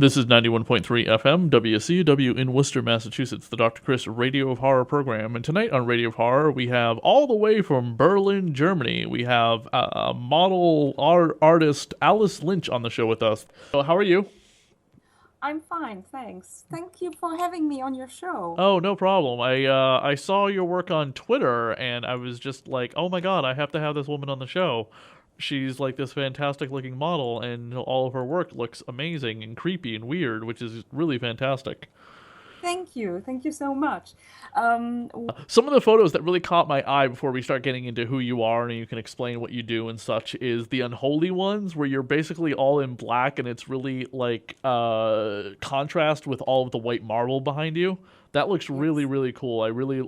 This is 91.3 FM, WCW in Worcester, Massachusetts, the Dr. Chris Radio of Horror program. And tonight on Radio of Horror, we have all the way from Berlin, Germany, we have model artist Alice Lynch on the show with us. So how are you? I'm fine, thanks. Thank you for having me on your show. Oh, no problem. I saw your work on Twitter, and I was just like, oh my god, I have to have this woman on the show. She's like this fantastic looking model, and all of her work looks amazing and creepy and weird, which is really fantastic. Thank you. Thank you so much. Um, Some of the photos that really caught my eye before we start getting into who you are and you can explain what you do and such is the unholy ones where you're basically all in black and it's really like contrast with all of the white marble behind you. That looks really yes. really cool. I really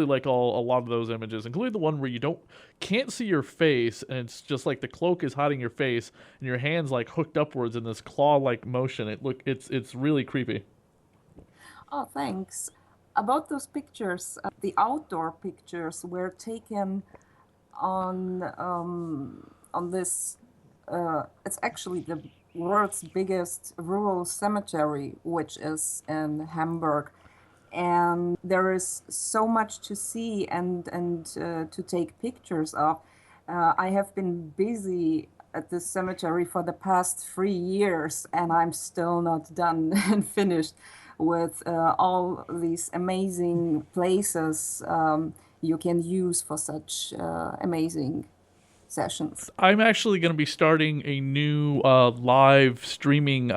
like all a lot of those images, including the one where you can't see your face and it's just like the cloak is hiding your face and your hands like hooked upwards in this claw-like motion. It's really creepy. Oh, thanks. About those pictures, the outdoor pictures were taken on this. It's actually the world's biggest rural cemetery, which is in Hamburg, and there is so much to see and to take pictures of. I have been busy at this cemetery for the past 3 years, and I'm still not done and finished with all these amazing places you can use for such amazing sessions. I'm actually going to be starting a new live streaming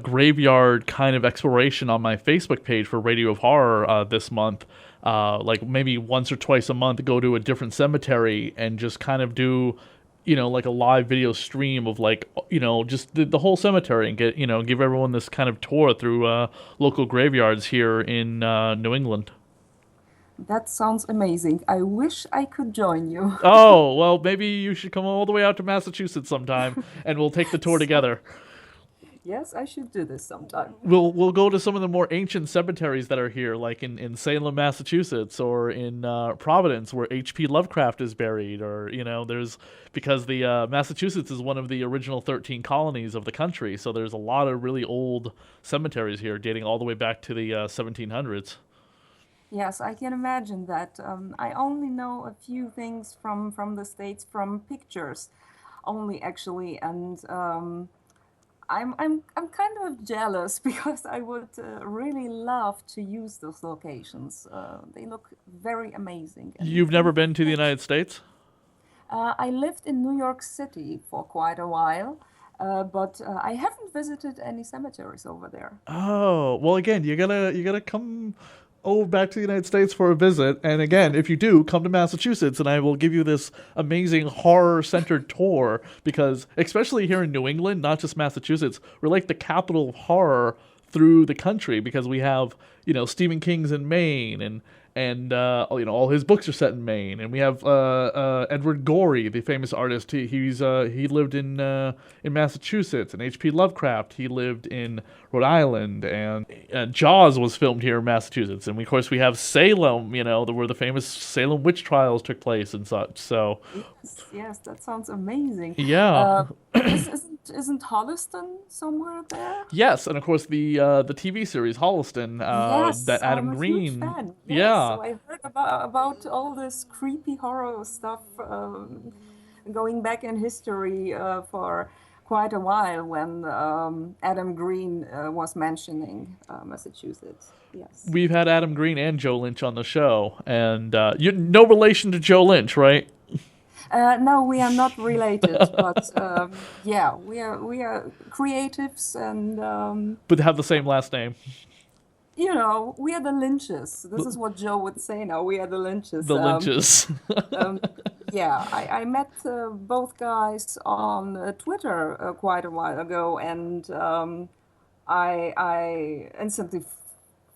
graveyard kind of exploration on my Facebook page for Radio of Horror this month. Like maybe once or twice a month, go to a different cemetery and just kind of do, like a live video stream of like, just the whole cemetery and get, give everyone this kind of tour through local graveyards here in New England. That sounds amazing. I wish I could join you. Oh, well, maybe you should come all the way out to Massachusetts sometime and we'll take the tour So, together. yes, I should do this sometime. We'll go to some of the more ancient cemeteries that are here, like in Salem, Massachusetts, or in Providence, where H.P. Lovecraft is buried, or there's because the Massachusetts is one of the original 13 colonies of the country, so there's a lot of really old cemeteries here, dating all the way back to the 1700s. Yes, I can imagine that. I only know a few things from the States from pictures, only actually, and I'm kind of jealous because I would really love to use those locations. They look very amazing You've and never been to the full. United States? I lived in New York City for quite a while, but I haven't visited any cemeteries over there. Oh, well, again, you gotta come back to the United States for a visit. And again, if you do, come to Massachusetts, and I will give you this amazing horror-centered tour. Because especially here in New England, not just Massachusetts, we're like the capital of horror through the country because we have Stephen King's in Maine and all his books are set in Maine, and we have Edward Gorey, the famous artist. He lived in Massachusetts, and H.P. Lovecraft, he lived in Rhode Island, and Jaws was filmed here in Massachusetts, and of course we have Salem, where the famous Salem witch trials took place and such. So Yes, yes, that sounds amazing. yeah. Uh, isn't Holliston somewhere there? Yes, and of course the TV series Holliston, that Yes, I'm Adam a huge Green. fan. Yes, Yeah, so I heard about all this creepy horror stuff going back in history for quite a while when Adam Green was mentioning Massachusetts. Yes. we've had Adam Green and Joe Lynch on the show, and you no relation to Joe Lynch, right? No, we are not related, but yeah, we are creatives, and But have the same last name, we are the Lynches. This is what Joe would say now. We are the Lynches. the Lynches. Um, yeah, I met both guys on Twitter quite a while ago, and I instantly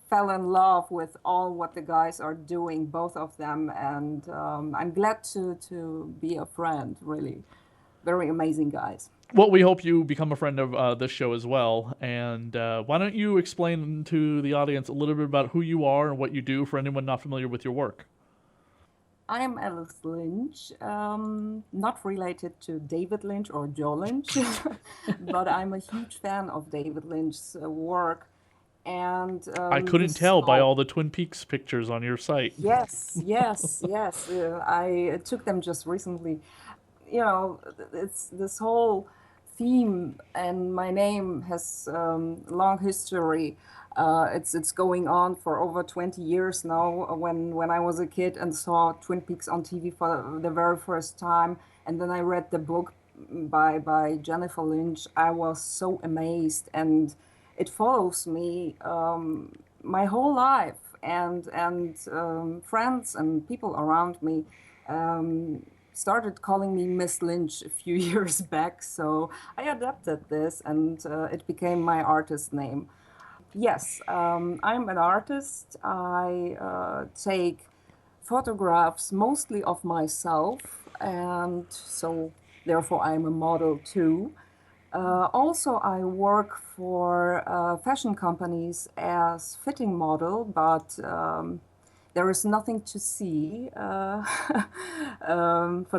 fell in love with all what the guys are doing, both of them, and I'm glad to be a friend. Really, very amazing guys. Well, we hope you become a friend of this show as well. And why don't you explain to the audience a little bit about who you are and what you do for anyone not familiar with your work? I am Alice Lynch, not related to David Lynch or Joe Lynch, but I'm a huge fan of David Lynch's work. And I couldn't this, tell by oh, all the Twin Peaks pictures on your site. yes, yes, yes. I took them just recently. You know, it's this whole theme, and my name has long history. It's going on for over 20 years now. When I was a kid and saw Twin Peaks on TV for the very first time, and then I read the book by Jennifer Lynch, I was so amazed, and it follows me my whole life, and friends and people around me. Um, Started calling me Miss Lynch a few years back, so I adapted this and it became my artist name. Yes, I'm an artist. I take photographs mostly of myself, and so therefore I'm a model too. Also, I work for fashion companies as fitting model, but there is nothing to see for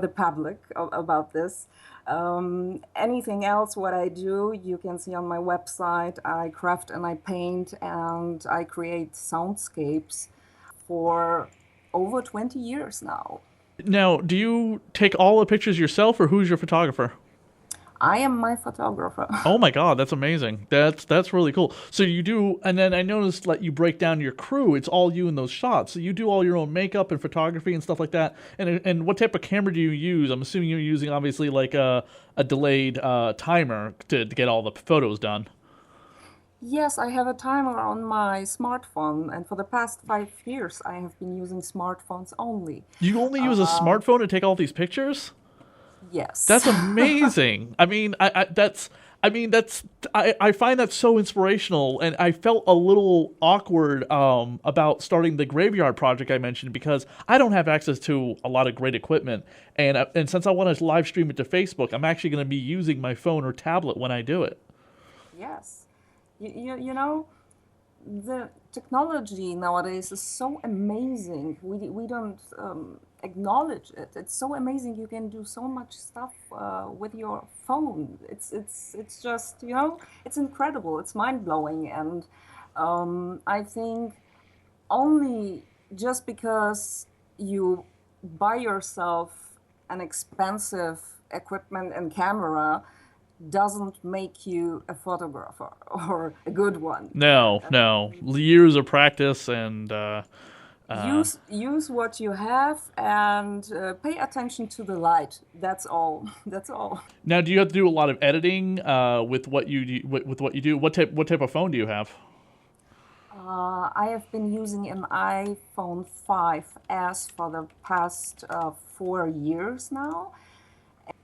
the public about this. Anything else, what I do, you can see on my website. I craft and I paint and I create soundscapes for over 20 years now. Now, do you take all the pictures yourself, or who's your photographer? I am my photographer. Oh my god, that's amazing. That's really cool. So you do, and then I noticed like you break down your crew. It's all you in those shots. So you do all your own makeup and photography and stuff like that. And what type of camera do you use? I'm assuming you're using obviously like a delayed timer to get all the photos done. Yes, I have a timer on my smartphone, and for the past 5 years, I have been using smartphones only. You only use a Uh, smartphone to take all these pictures? yes. That's amazing. I find that so inspirational, and I felt a little awkward about starting the graveyard project I mentioned because I don't have access to a lot of great equipment, and since I want to live stream it to Facebook, I'm actually going to be using my phone or tablet when I do it. Yes. You know, the technology nowadays is so amazing. We don't acknowledge it. It's so amazing. You can do so much stuff with your phone. It's just, you know, it's incredible. It's mind blowing, and I think only just because you buy yourself an expensive equipment and camera doesn't make you a photographer or a good one. No, no, years of practice and uh, Use what you have and pay attention to the light. That's all. That's all. now do you have to do a lot of editing with what you do, with what you do? What type of phone do you have? I have been using an iPhone 5S for the past 4 years now.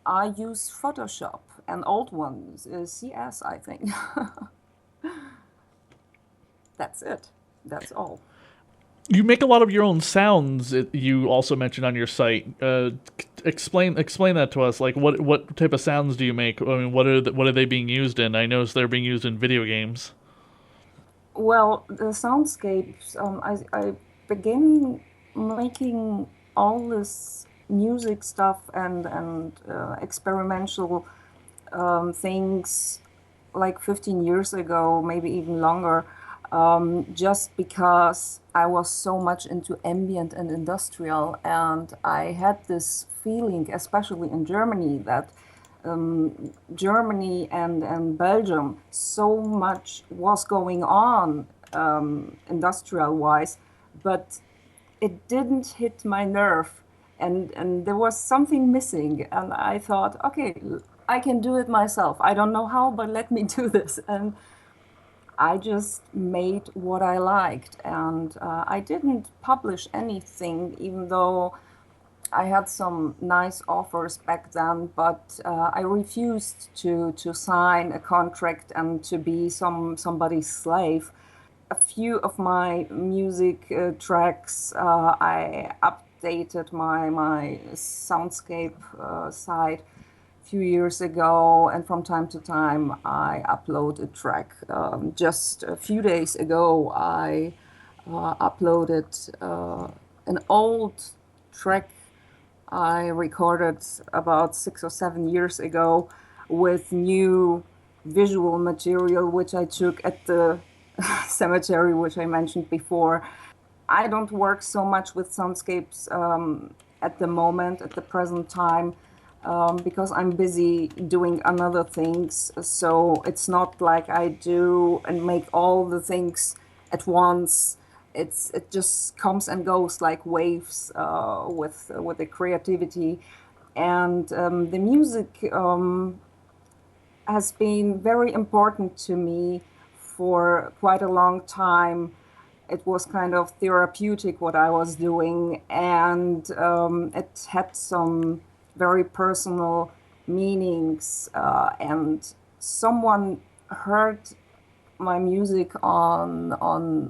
I use Photoshop, an old one, CS, I think. That's it. That's all. You make a lot of your own sounds. You also mentioned on your site. Explain that to us. Like what type of sounds do you make? I mean, what are they being used in? I noticed they're being used in video games. Well, the soundscapes, I begin making all this music stuff and experimental things like 15 years ago, maybe even longer, just because I was so much into ambient and industrial, and I had this feeling, especially in Germany, that Germany and Belgium, so much was going on industrial wise, but it didn't hit my nerve, and there was something missing, and I thought, okay, I can do it myself. I don't know how, but let me do this. And I just made what I liked, and I didn't publish anything, even though I had some nice offers back then, but I refused to sign a contract and to be somebody's slave. A few of my music tracks, I updated my Soundscape site a few years ago, and from time to time I upload a track. Just a few days ago, I uploaded an old track I recorded about 6 or 7 years ago with new visual material, which I took at the cemetery, which I mentioned before. I don't work so much with soundscapes at the moment, at the present time, because I'm busy doing another things. So it's not like I do and make all the things at once. It just comes and goes like waves with the creativity, and the music has been very important to me for quite a long time. It was kind of therapeutic what I was doing, and it had some very personal meanings. And someone heard my music on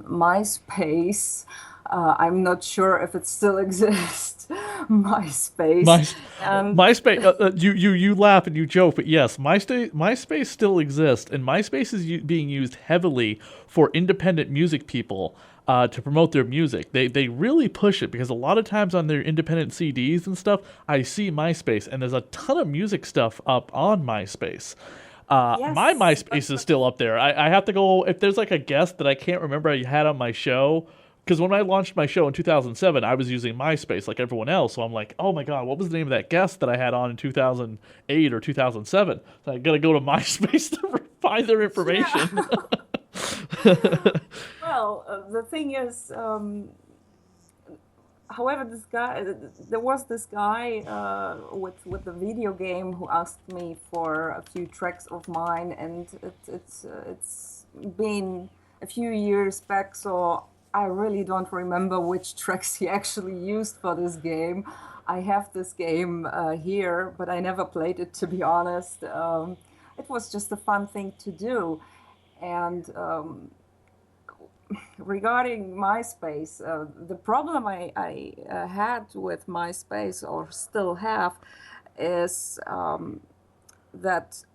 MySpace. I'm not sure if it still exists, MySpace, My and MySpace, you laugh and you joke, but yes, MySpace still exists, and MySpace is being used heavily for independent music people to promote their music. They really push it because a lot of times on their independent CDs and stuff, I see MySpace, and there's a ton of music stuff up on MySpace. My yes, MySpace is still up there. I have to go if there's like a guest that I can't remember I had on my show. Because when I launched my show in 2007, I was using MySpace like everyone else. So I'm like, oh my God, what was the name of that guest that I had on in 2008 or 2007? So I got to go to MySpace to find their yeah. information. Well, the thing is, however, there was this guy with the video game who asked me for a few tracks of mine, and it's been a few years back, so I really don't remember which tracks he actually used for this game. I have this game here, but I never played it, to be honest. It was just a fun thing to do, and regarding MySpace, the problem I had with MySpace, or still have, is that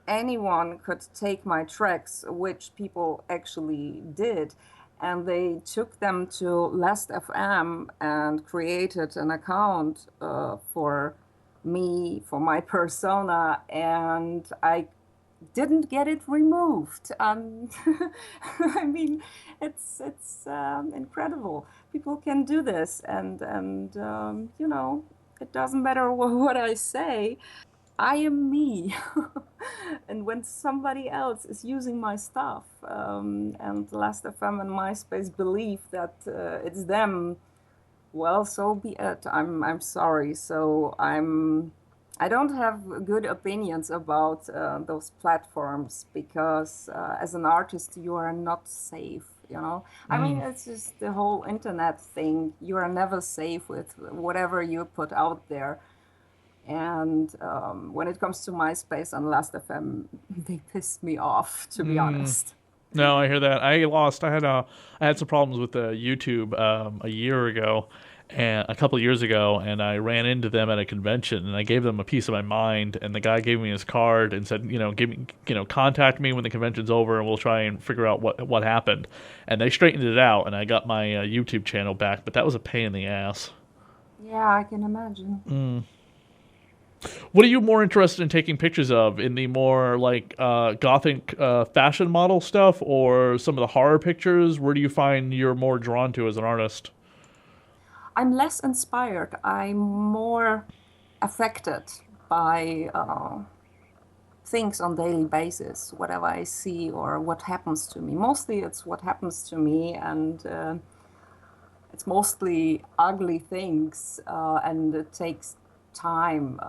anyone could take my tracks, which people actually did, and they took them to Last FM and created an account for me, for my persona, and I didn't get it removed. I mean, it's incredible. People can do this, and it doesn't matter what I say. I am me, and when somebody else is using my stuff, and Last.fm and MySpace believe that it's them, well, so be it. I'm sorry. I don't have good opinions about those platforms because as an artist you are not safe. I mean, Mm. it's just the whole internet thing. You are never safe with whatever you put out there. And when it comes to MySpace and Last.fm, they piss me off, to be Mm. honest. No, I hear that. I had some problems with YouTube a year ago, and a couple of years ago, and I ran into them at a convention, and I gave them a piece of my mind, and the guy gave me his card and said, give me, contact me when the convention's over, and we'll try and figure out what happened. And they straightened it out, and I got my YouTube channel back, but that was a pain in the ass. Yeah, I can imagine. What are you more interested in taking pictures of? In the more like gothic fashion model stuff, or some of the horror pictures? Where do you find you're more drawn to as an artist? I'm less inspired. I'm more affected by things on daily basis, whatever I see or what happens to me. Mostly it's what happens to me, and it's mostly ugly things, and it takes time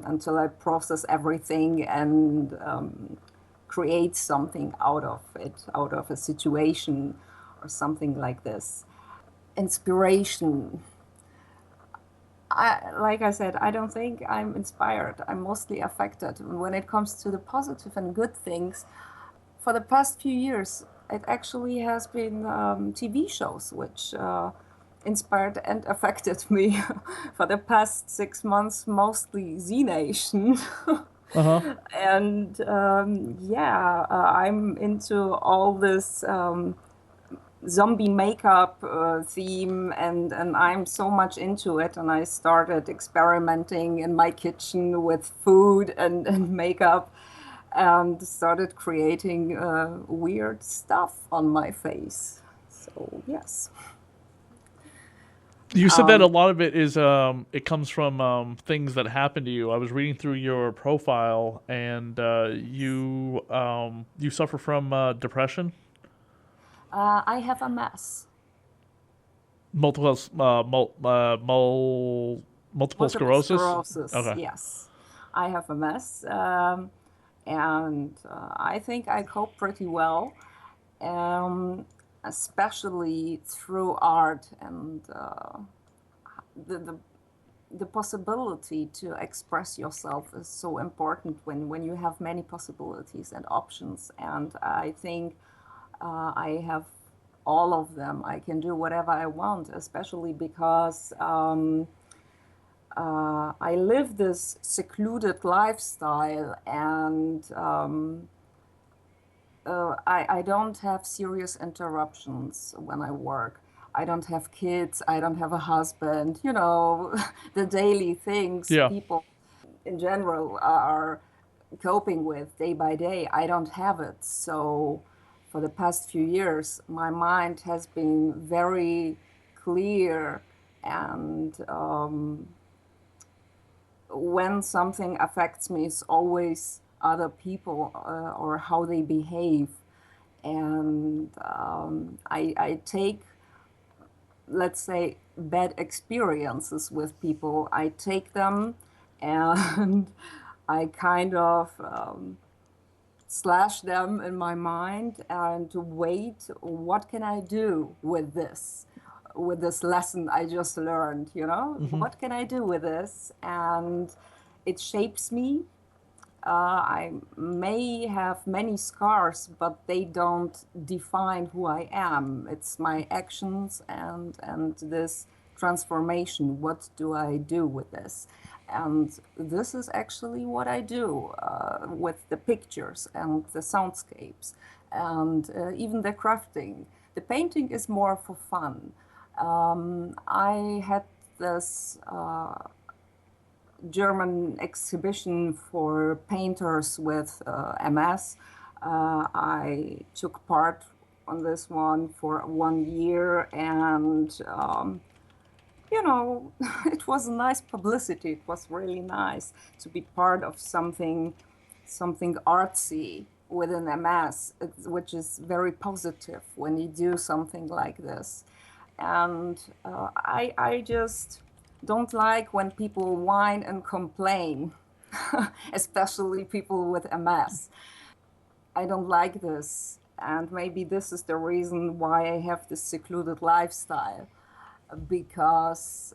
until I process everything and create something out of it, out of a situation or something like this. Inspiration. Like I said, I don't think I'm inspired. I'm mostly affected. When it comes to the positive and good things, for the past few years, it actually has been TV shows which inspired and affected me. For the past 6 months, mostly Z Nation. Uh huh. And yeah, I'm into all this zombie makeup theme, and I'm so much into it, and I started experimenting in my kitchen with food and makeup, and started creating weird stuff on my face. So yes. You said that a um, lot of it is it comes from things that happened to you. I was reading through your profile, and you suffer from depression, I have a mess. multiple multiple Multiple sclerosis. sclerosis, Okay. yes. I have a mess. And I think I cope pretty well, um, especially through art and the, the the possibility to express yourself is so important when you have many possibilities and options. And I think I have all of them. I can do whatever I want, especially because I live this secluded lifestyle, and I don't have serious interruptions when I work. I don't have kids. I don't have a husband. The daily things Yeah. people in general are coping with day by day. I don't have it. So, for the past few years, my mind has been very clear, and when something affects me, it's always other people or how they behave. And I take, let's say, bad experiences with people. I take them and I kind of slash them in my mind and wait, what can I do with this? With this lesson I just learned, Hmm. what can I do with this? And it shapes me. I may have many scars, but they don't define who I am. It's my actions and this transformation. What do I do with this? And this is actually what I do with the pictures and the soundscapes and even the crafting. The painting is more for fun. I had this German exhibition for painters with MS. I took part on this one for 1 year, and it was nice publicity. It was really nice to be part of something artsy within MS, which is very positive when you do something like this. And I just don't like when people whine and complain, especially people with MS. I don't like this. And maybe this is the reason why I have this secluded lifestyle, because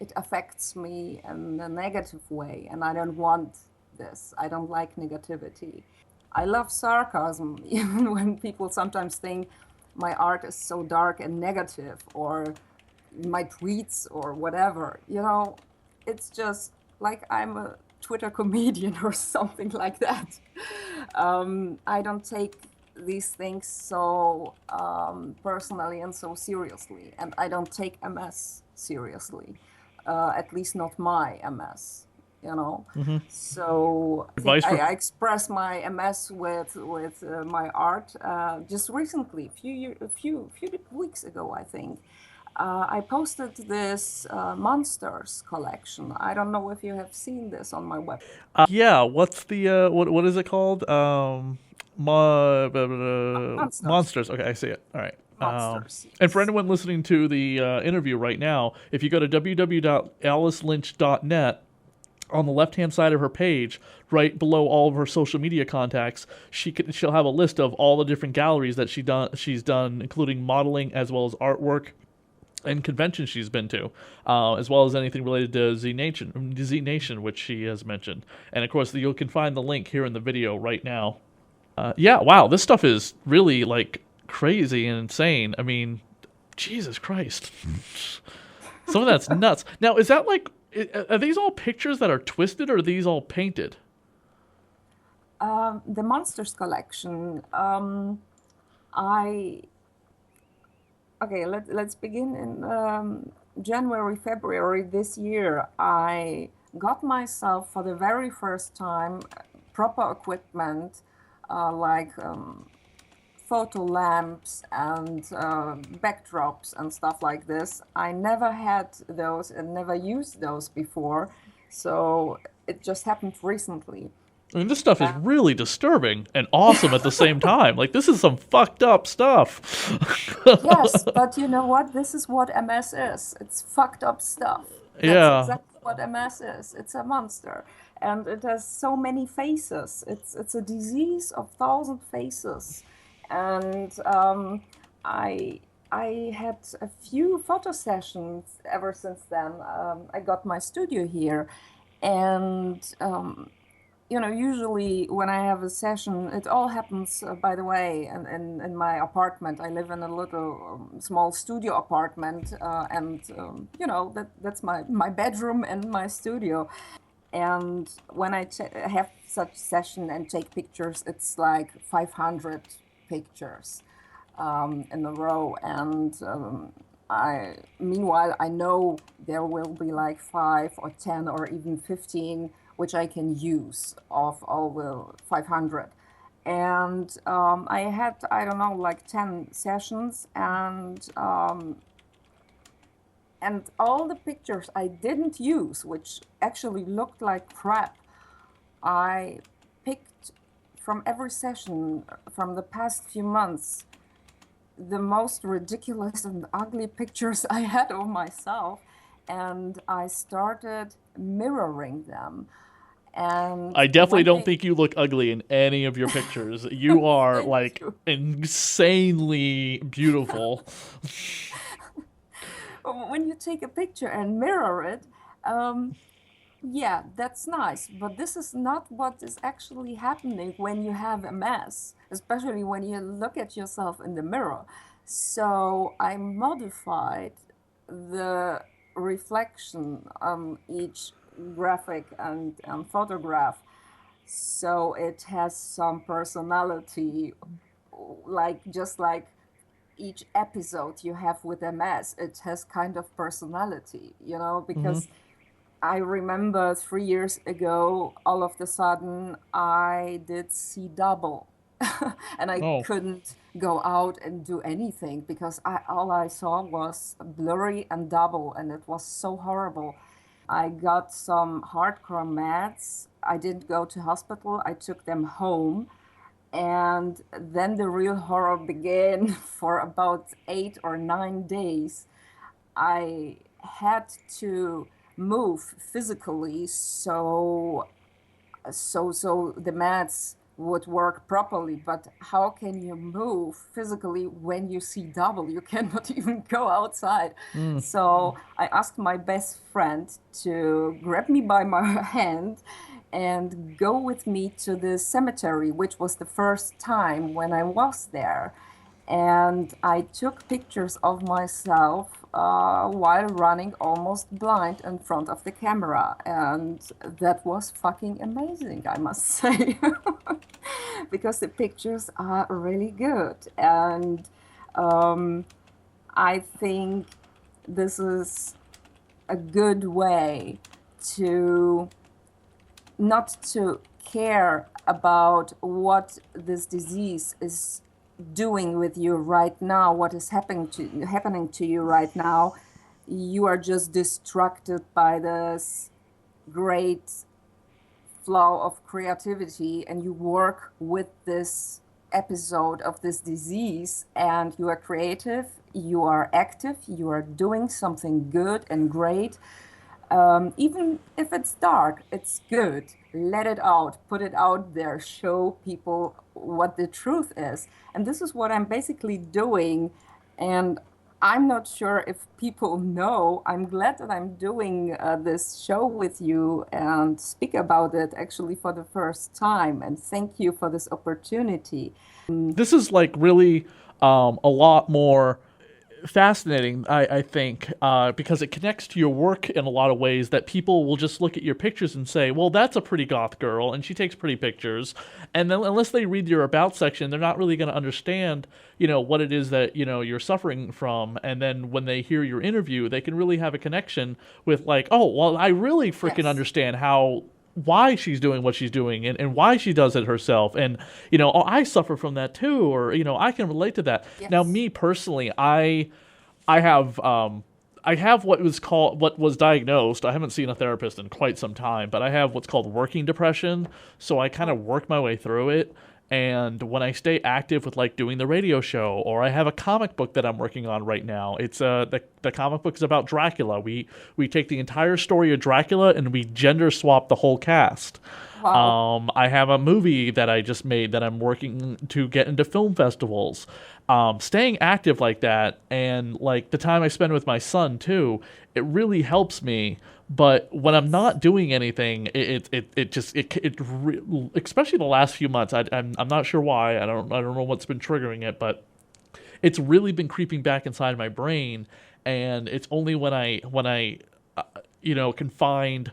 it affects me in a negative way, and I don't want this. I don't like negativity. I love sarcasm, even when people sometimes think my art is so dark and negative, or my tweets or whatever. It's just like I'm a Twitter comedian or something like that. I don't take these things so personally and so seriously, and I don't take MS seriously, at least not my MS. Hmm. So I think Vice I, for. I express my MS with my art just recently, a few weeks ago, I think. I posted this monsters collection. I don't know if you have seen this on my web. Yeah. What's the what is it called? Monsters, Monsters. Okay, I see it. All right. monsters. And for Yes. anyone listening to the interview right now, if you go to www.alicelynch.net, on the left hand side of her page, right below all of her social media contacts, she'll have a list of all the different galleries that she's done, including modeling as well as artwork and conventions she's been to, as well as anything related to Z Nation, which she has mentioned. And of course, you can find the link here in the video right now. Yeah, wow, this stuff is really like crazy and insane. I mean, Jesus Christ, some of that's nuts. Now, is that like, are these all pictures that are twisted, or are these all painted? The monsters collection. I Okay, let's begin in January, February this year. I got myself for the very first time proper equipment, like photo lamps and backdrops and stuff like this. I never had those and never used those before, so it just happened recently. I mean, this stuff is really disturbing and awesome at the same time. Like, this is some fucked up stuff. Yes, but you know what? This is what MS is. It's fucked up stuff. That's Yeah. exactly what MS is. It's a monster, and it has so many faces. It's a disease of thousand faces, and I I had a few photo sessions ever since then. I got my studio here, and usually when I have a session, it all happens, by the way, in my apartment. I live in a little small studio apartment, and that's my bedroom and my studio. And when I have such session and take pictures, it's like 500 pictures in a row. And meanwhile, I know there will be like 5 or 10 or even 15 which I can use of all the 500. And I had, I don't know, like 10 sessions, and all the pictures I didn't use, which actually looked like crap, I picked from every session from the past few months the most ridiculous and ugly pictures I had of myself, and I started mirroring them. And I definitely when don't I, think you look ugly in any of your pictures. You are, thank like, you. insanely beautiful. When you take a picture and mirror it, um, yeah, that's nice, but this is not what is actually happening when you have a mess, especially when you look at yourself in the mirror. So I modified the reflection on each graphic and photograph so it has some personality, like just like each episode you have with MS, it has kind of personality, Hmm. because I remember 3 years ago, all of the sudden, I did see double. And I Oh. couldn't go out and do anything because all I saw was blurry and double, and it was so horrible. I got some hardcore meds. I didn't go to hospital. I took them home. And then the real horror began for about 8 or 9 days. I had to move physically so the mats would work properly. But how can you move physically when you see double? You cannot even go outside. Mm. So I asked my best friend to grab me by my hand and go with me to the cemetery, which was the first time when I was there. And I took pictures of myself while running almost blind in front of the camera. And that was fucking amazing, I must say, because the pictures are really good. And um, I think this is a good way to not to care about what this disease is doing with you right now, what is happening to you right now. You are just distracted by this great flow of creativity, and you work with this episode of this disease, and you are creative, you are active, you are doing something good and great. Even if it's dark, it's good. Let it out, put it out there, show people what the truth is. And this is what I'm basically doing. And I'm not sure if people know. I'm glad that I'm doing this show with you and speak about it actually for the first time. And thank you for this opportunity. This is, like, really a lot more. fascinating, I think, because it connects to your work in a lot of ways that people will just look at your pictures and say, well, that's a pretty goth girl, and she takes pretty pictures. And then unless they read your about section, they're not really going to understand, what it is that, you're suffering from. And then when they hear your interview, they can really have a connection with like, oh, well, I really freaking Yes. understand why she's doing what she's doing and why she does it herself. And, oh, I suffer from that too, or, I can relate to that. Now, Yes. me personally, I have what was diagnosed. I haven't seen a therapist in quite some time, but I have what's called working depression. So I kind of work my way through it. And when I stay active with like doing the radio show, or I have a comic book that I'm working on right now, it's the comic book is about Dracula. We take the entire story of Dracula and we gender swap the whole cast. Wow. I have a movie that I just made that I'm working to get into film festivals. Staying active like that, and like the time I spend with my son too, it really helps me. But when I'm not doing anything, especially the last few months, I'm not sure why. I don't know what's been triggering it, but it's really been creeping back inside my brain. And it's only when I can find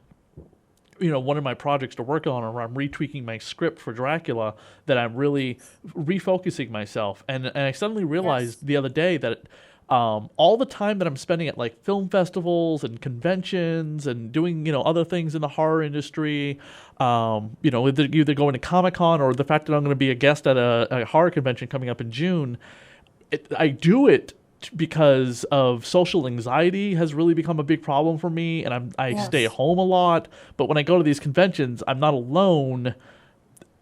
one of my projects to work on, or I'm retweaking my script for Dracula, that I'm really refocusing myself. And I suddenly Yes. realized the other day that all the time that I'm spending at like film festivals and conventions and doing other things in the horror industry, either going to Comic-Con, or the fact that I'm going to be a guest at a horror convention coming up in June, I do it because of social anxiety has really become a big problem for me, and I stay Yes. home a lot. But when I go to these conventions, I'm not alone.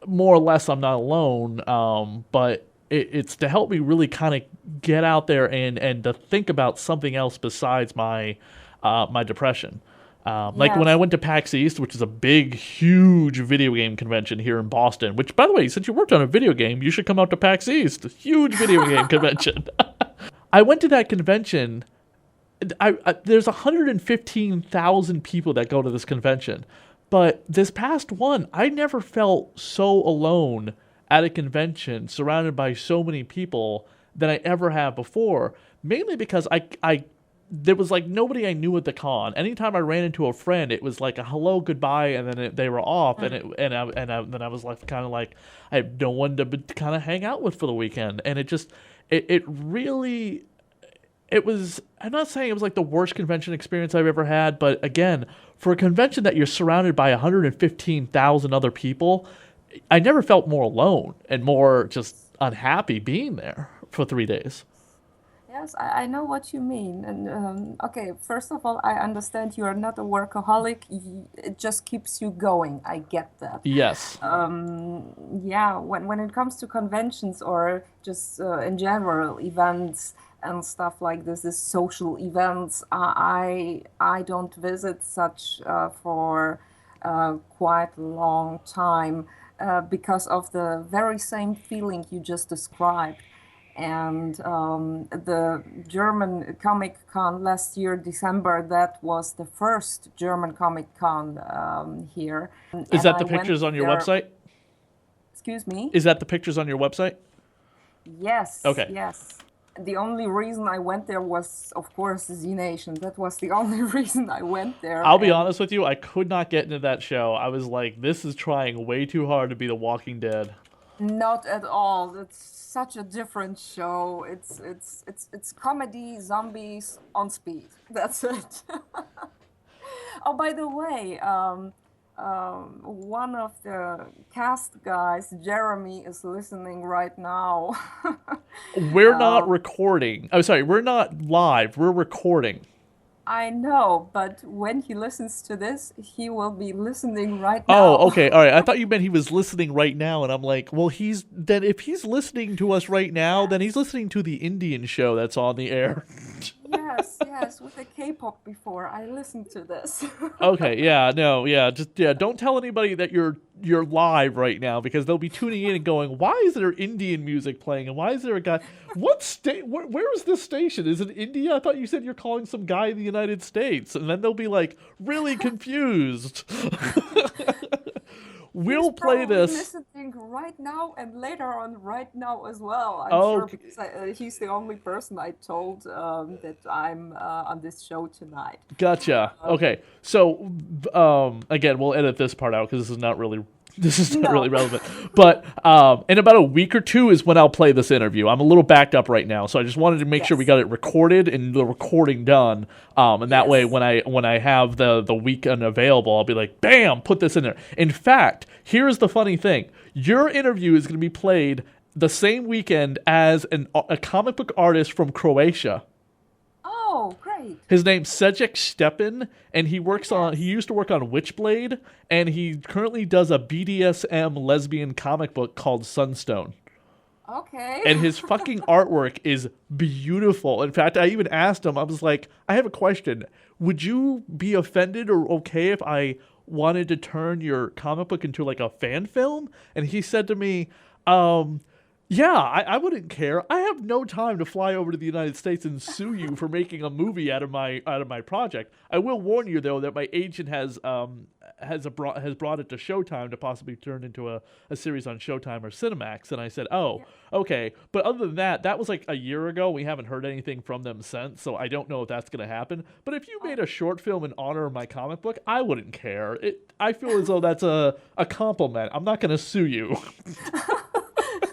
More or less, I'm not alone. But it's to help me really kind of get out there and to think about something else besides my depression. Like when I Yes. went to PAX East, which is a big, huge video game convention here in Boston. Which, by the way, since you worked on a video game, you should come out to PAX East. Huge video game convention. I went to that convention. There's 115,000 people that go to this convention, but this past one, I never felt so alone at a convention surrounded by so many people than I ever have before. Mainly because I there was like nobody I knew at the con. Anytime I ran into a friend, it was like a hello, goodbye, and then they were off, and then I was like kind of like I have no one to kind of hang out with for the weekend, and it really it was. I'm not saying it was like the worst convention experience I've ever had, but again, for a convention that you're surrounded by 115,000 other people, I never felt more alone and more just unhappy being there for 3 days. Yes, I know what you mean. And okay, first of all, I understand you are not a workaholic. It just keeps you going. I get that. Yes. Yeah, when it comes to conventions or just in general events and stuff like this, these social events, I don't visit such for quite a long time because of the very same feeling you just described. And the German Comic Con last year, December, that was the first German Comic Con here. Is And that I the went pictures on your there, website? excuse me? Is that the pictures on your website? Yes, Okay. yes. The only reason I went there was, of course, Z Nation. That was the only reason I went there. I'll be And honest with you, I could not get into that show. I was like, this is trying way too hard to be The Walking Dead. not at all. It's such a different show. It's comedy, zombies on speed. That's it. Oh, by the way, one of the cast guys, Jeremy, is listening right now. We're not recording. Oh, sorry, we're not live. We're recording. I know, but when he listens to this, he will be listening right Oh, now. okay. All right. I thought you meant he was listening right now, and I'm like, well, if he's listening to us right now, then he's listening to the Indian show that's on the air. Yes, yes, with the K-pop before. I listened to this. Okay, yeah, no, yeah, just don't tell anybody that you're live right now, because they'll be tuning in and going, "Why is there Indian music playing? And why is there a guy? What state? Where is this station? Is it India? I thought you said you're calling some guy in the United States." And then they'll be like really confused. He's we'll play probably this. listening right now and later on right now as well. I'm Oh, sure because he's the only person I told that I'm on this show tonight. gotcha. Uh, Okay, so again, we'll edit this part out because this is not really no. relevant. But in about a week or two is when I'll play this interview. I'm a little backed up right now, so I just wanted to make sure we Yes. got it recorded and the recording done. And that way, Yes. when I have the weekend available, I'll be like, bam, put this in there. In fact, here's the funny thing: your interview is going to be played the same weekend as a comic book artist from Croatia. Oh, great. His name's Sejek Stepan, and he Yes. used to work on Witchblade, and he currently does a BDSM lesbian comic book called Sunstone. Okay. And his fucking artwork is beautiful. In fact, I even asked him, I was like, I have a question. Would you be offended or okay if I wanted to turn your comic book into like a fan film? And he said to me, yeah, I wouldn't care. I have no time to fly over to the United States and sue you for making a movie out of my project. I will warn you though that my agent has brought it to Showtime to possibly turn into a series on Showtime or Cinemax. And I said, oh, Yeah. okay. But other than that, that was like a year ago. We haven't heard anything from them since, so I don't know if that's going to happen. But if you made Oh, a short film in honor of my comic book, I wouldn't care. I feel as though that's a compliment. I'm not going to sue you.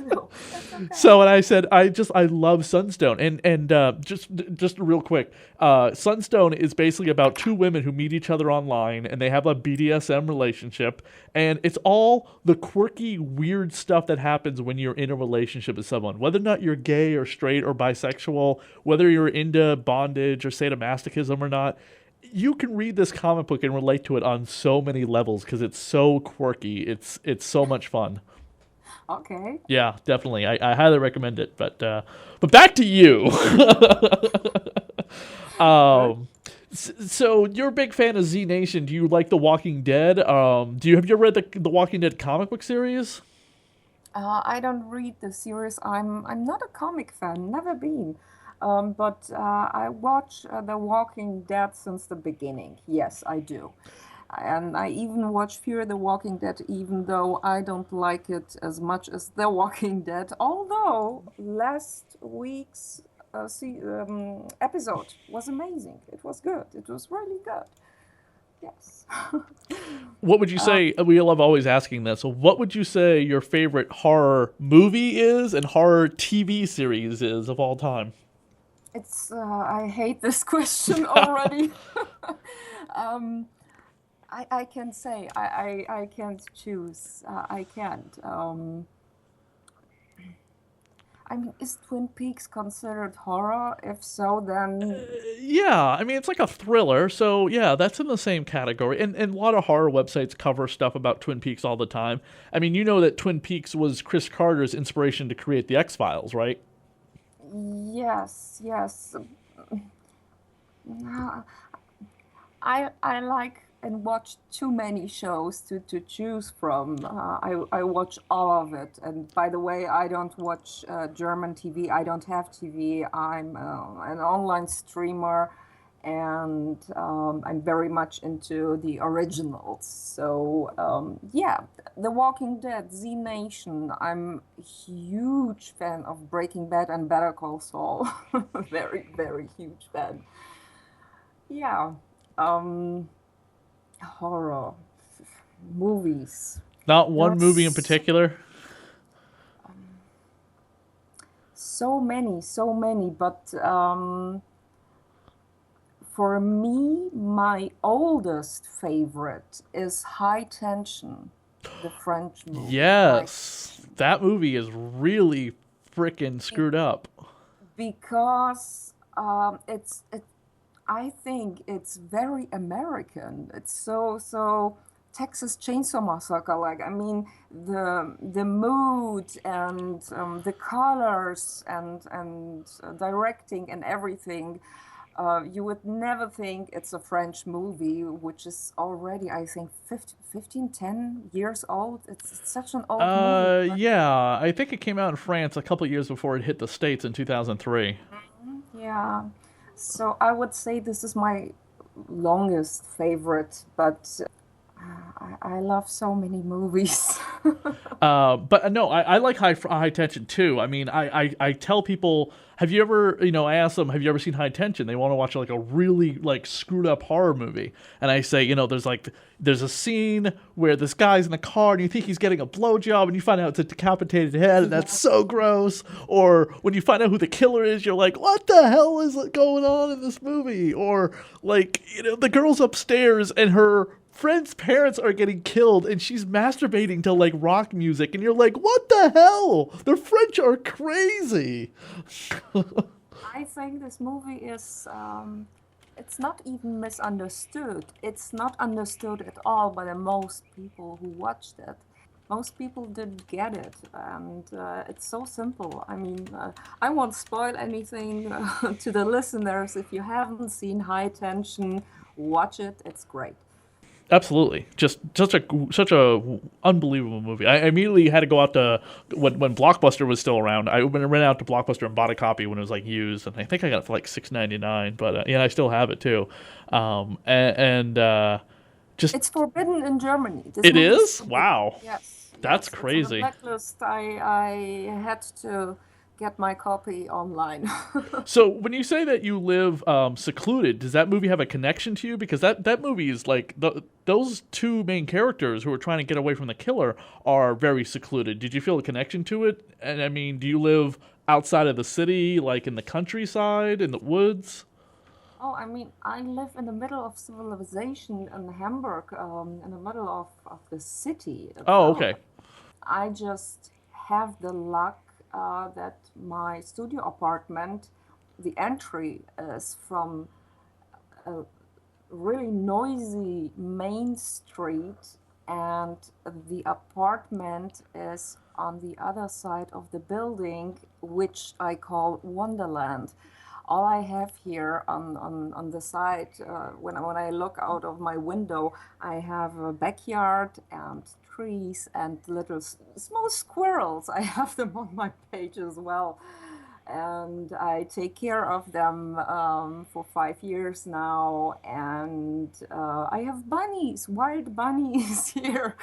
no, that's okay. So, and I said, I love Sunstone, and just real quick, Sunstone is basically about two women who meet each other online, and they have a BDSM relationship, and it's all the quirky, weird stuff that happens when you're in a relationship with someone, whether or not you're gay or straight or bisexual, whether you're into bondage or sadomasochism or not. You can read this comic book and relate to it on so many levels because it's so quirky. It's so much fun. Okay. Yeah, definitely. I highly recommend it. But back to you. Good. So you're a big fan of Z Nation. Do you like The Walking Dead? Have you ever read the Walking Dead comic book series? I don't read the series. I'm not a comic fan, never been. But I watch The Walking Dead since the beginning. Yes, I do. And I even watch Fear the Walking Dead, even though I don't like it as much as The Walking Dead. Although last week's episode was amazing. It was good. It was really good. Yes. What would you say? We love always asking this. So, what would you say your favorite horror movie is and horror TV series is of all time? I hate this question already. um, I can say I can't choose. I can't. I mean, is Twin Peaks considered horror? If so, then Yeah, I mean it's like a thriller, so yeah, that's in the same category. And a lot of horror websites cover stuff about Twin Peaks all the time. I mean, you know that Twin Peaks was Chris Carter's inspiration to create the X Files, right? yes, yes. Uh, I like and watch too many shows to choose from. I watch all of it. And by the way, I don't watch German TV. I don't have TV. I'm an online streamer, and I'm very much into the originals. So yeah, The Walking Dead, Z Nation. I'm a huge fan of Breaking Bad and Better Call Saul. Very, very huge fan. Yeah. Um, horror movies. Not one movie in There's particular. so many, but for me, my oldest favorite is High Tension, the French movie. High Yes, that movie is really freaking be- screwed up. because I think it's very American. It's so Texas Chainsaw Massacre. Like, I mean, the mood and the colors and directing and everything. You would never think it's a French movie, which is already, I think, 10 years old. It's such an old movie, but Yeah, I think it came out in France a couple years before it hit the States in 2003. yeah. So I would say this is my longest favorite, but I love so many movies. But no, I like high tension too. I mean, I tell people, have you ever, I ask them, have you ever seen High Tension? They want to watch like a really like screwed up horror movie, and I say, there's a scene where this guy's in a car and you think he's getting a blowjob, and you find out it's a decapitated head, and that's Yeah. so gross. Or when you find out who the killer is, you're like, what the hell is going on in this movie? Or like, the girl's upstairs and her friend's parents are getting killed and she's masturbating to like rock music, and you're like, what the hell, the French are crazy. I think this movie is, it's not even misunderstood. It's not understood at all by the most people who watched it. Most people didn't get it, and it's so simple. I mean, I won't spoil anything to the listeners. If you haven't seen High Tension, watch it. It's great. Absolutely, just such a unbelievable movie. I immediately had to go out to when Blockbuster was still around. I went out to Blockbuster and bought a copy when it was like used, and I think I got it for like $6.99. But yeah, I still have it too. Just It's forbidden in Germany. This it movie is is, forbidden. wow, Yes, that's yes, it's on the crazy. blacklist. I had to get my copy online. So when you say that you live secluded, does that movie have a connection to you? Because that movie is like those two main characters who are trying to get away from the killer are very secluded. Did you feel a connection to it? And I mean, do you live outside of the city, like in the countryside, in the woods? Oh, I mean, I live in the middle of civilization in Hamburg, in the middle of the city Oh, itself. okay. I just have the luck that my studio apartment, the entry is from a really noisy main street, and the apartment is on the other side of the building, which I call Wonderland. All I have here on the side, when I look out of my window, I have a backyard and trees and little small squirrels. I have them on my page as well. And I take care of them for 5 years now. And I have bunnies, wild bunnies here.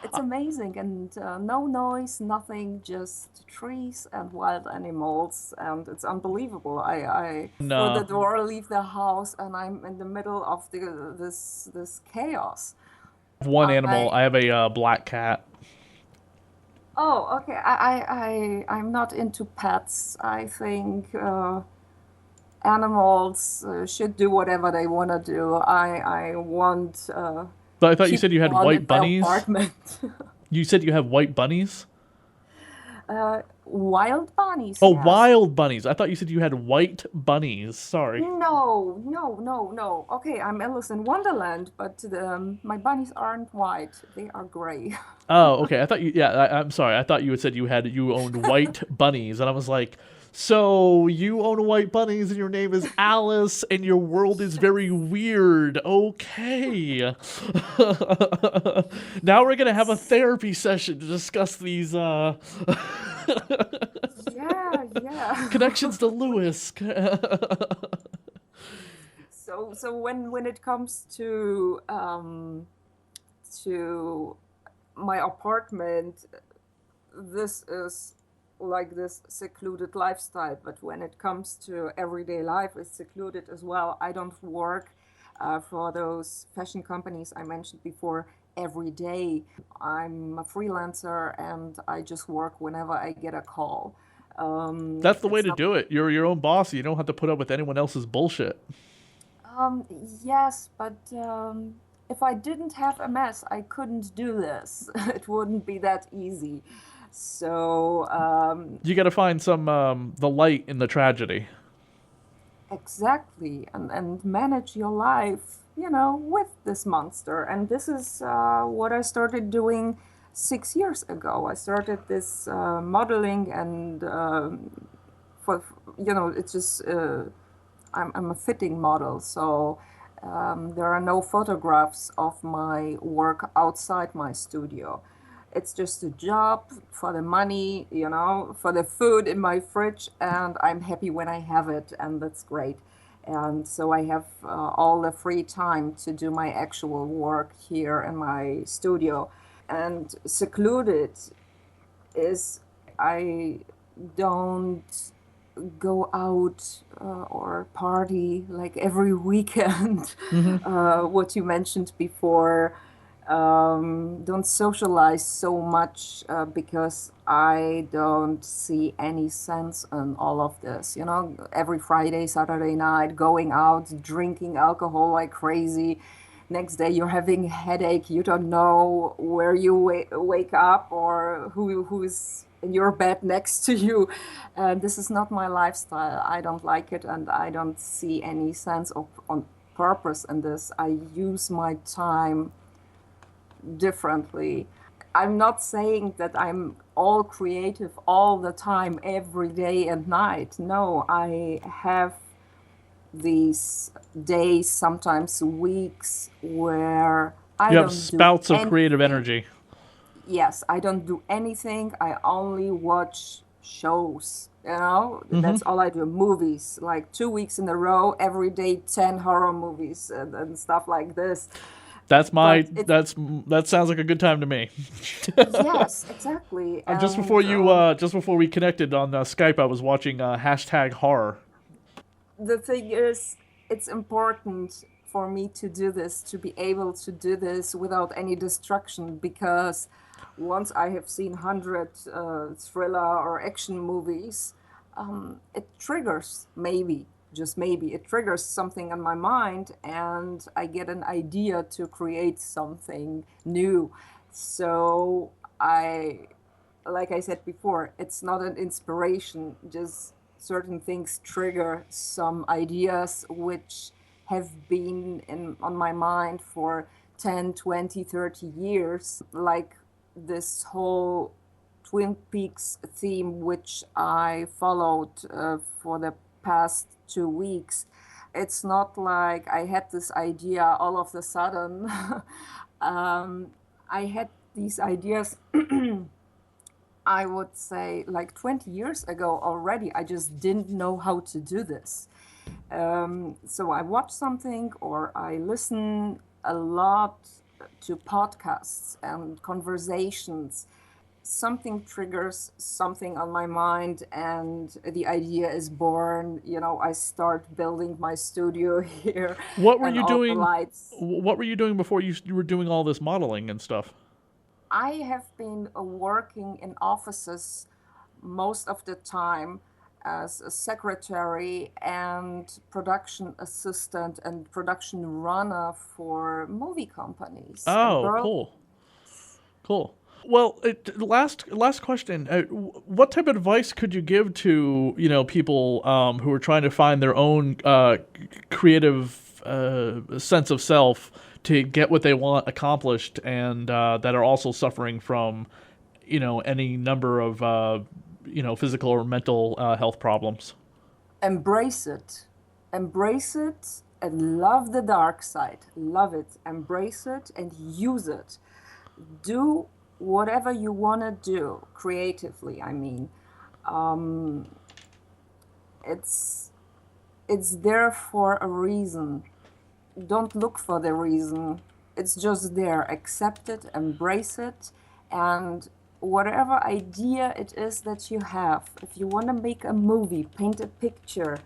It's amazing. And no noise, nothing, just trees and wild animals. And it's unbelievable. I through the No, door, leave the house, and I'm in the middle of this chaos. one animal. I I have a black cat. Oh, okay. I'm not into pets. I think animals should do whatever they want to do. I want But I thought you keep said you had one in white my bunnies. apartment. You said you have white bunnies. Wild bunnies, Oh, yes. wild bunnies. I thought you said you had white bunnies. Sorry. No, no, no, no. Okay, I'm Alice in Wonderland, but my bunnies aren't white. They are gray. Oh, okay. I thought you. Yeah, I'm sorry. I thought you had said you owned white bunnies, and I was like, so you own white bunnies, and your name is Alice, and your world is very weird. Okay. Now we're gonna have a therapy session to discuss these Yeah, yeah. connections to Lewis. So when it comes to my apartment, this is like this secluded lifestyle. But when it comes to everyday life, it's secluded as well. I don't work for those fashion companies I mentioned before every day. I'm a freelancer and I just work whenever I get a call. That's the way It's to not do it. You're your own boss. You don't have to put up with anyone else's bullshit. Um, yes, but if I didn't have MS, I couldn't do this. It wouldn't be that easy. So, You got to find some the light in the tragedy. exactly, and manage your life, with this monster. And this is what I started doing 6 years ago. I started this modeling, and for, it's just I'm a fitting model, so there are no photographs of my work outside my studio. It's just a job for the money, for the food in my fridge, and I'm happy when I have it, and that's great. And so I have all the free time to do my actual work here in my studio. And secluded is I don't go out or party like every weekend, Hmm. what you mentioned before. Don't socialize so much because I don't see any sense in all of this. You know, every Friday, Saturday night, going out, drinking alcohol like crazy. Next day, you're having a headache. You don't know where you wake up or who's in your bed next to you. This is not my lifestyle. I don't like it, and I don't see any sense of on purpose in this. I use my time differently. I'm not saying that I'm all creative all the time, every day and night. No, I have these days, sometimes weeks, where I You have don't do spouts of creative anything. energy. Yes, I don't do anything. I only watch shows. You know, Hmm. that's all I do. Movies, like 2 weeks in a row, every day, 10 horror movies and stuff like this. But it's That sounds like a good time to me. Yes, exactly. And Just before we connected on Skype, I was watching hashtag horror. the thing is, it's important for me to do this, to be able to do this without any distraction, because once I have seen 100 thriller or action movies, it triggers, maybe, just maybe, it triggers something in my mind, and I get an idea to create something new. So I like I said before, it's not an inspiration, just certain things trigger some ideas which have been on my mind for 10, 20, 30 years, like this whole Twin Peaks theme, which I followed for the past 2 weeks. It's not like I had this idea all of a sudden. um, I had these ideas I would say like 20 years ago already. I just didn't know how to do this. So I watch something or I listen a lot to podcasts and conversations. Something triggers something on my mind and the idea is born. You know, I start building my studio here What were and you all the doing? lights. What were you doing before you were doing all this modeling and stuff? I have been working in offices most of the time as a secretary and production assistant and production runner for movie companies in Oh, Berlin. cool, cool. Well, last question. What type of advice could you give to people who are trying to find their own creative sense of self to get what they want accomplished, and that are also suffering from any number of physical or mental health problems? Embrace it. Embrace it and love the dark side. Love it. Embrace it and use it. Do whatever you want to do creatively. I mean, it's it's there for a reason. Don't look for the reason. It's just there. Accept it, embrace it, and whatever idea it is that you have, if you want to make a movie, paint a picture,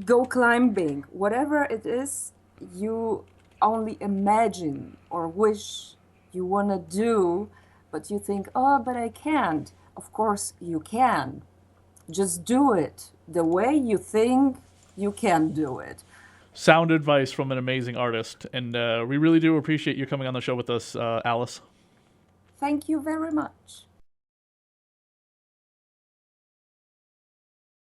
go climbing, whatever it is you only imagine or wish you want to do, but you think, oh, but I can't. Of course, you can. Just do it the way you think you can do it. Sound advice from an amazing artist, and we really do appreciate you coming on the show with us, Alice. Thank you very much.